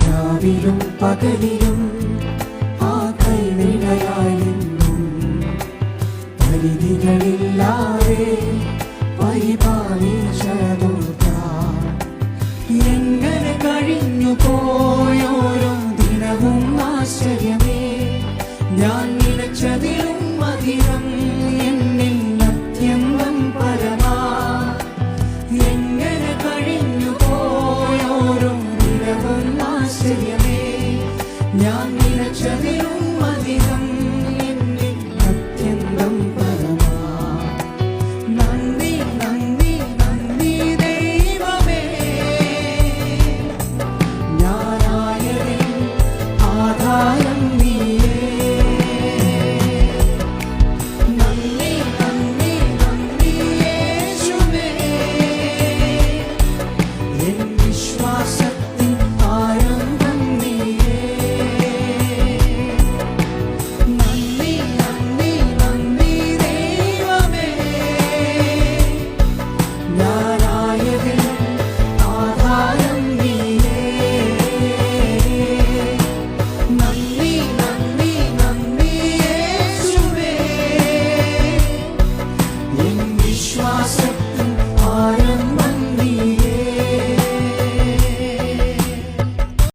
രാവിലും പകലിലും ആ കൈനിഴലായി നിന്നും പരിധികളില്ലാതെ പരിപാലിച്ചതോർത്താൽ എങ്ങനെ കഴിഞ്ഞു പോയോരോ ദിനവും ആശ്ചര്യമേ. ഞാൻ നിലച്ചതിലും അധികം എന്നിൽ അത്യന്തം പരമാ. എങ്ങനെ കഴിഞ്ഞു പോയോരോ ദിനവും ആശ്ചര്യമേ. ഞാൻ നിലച്ചതിൽ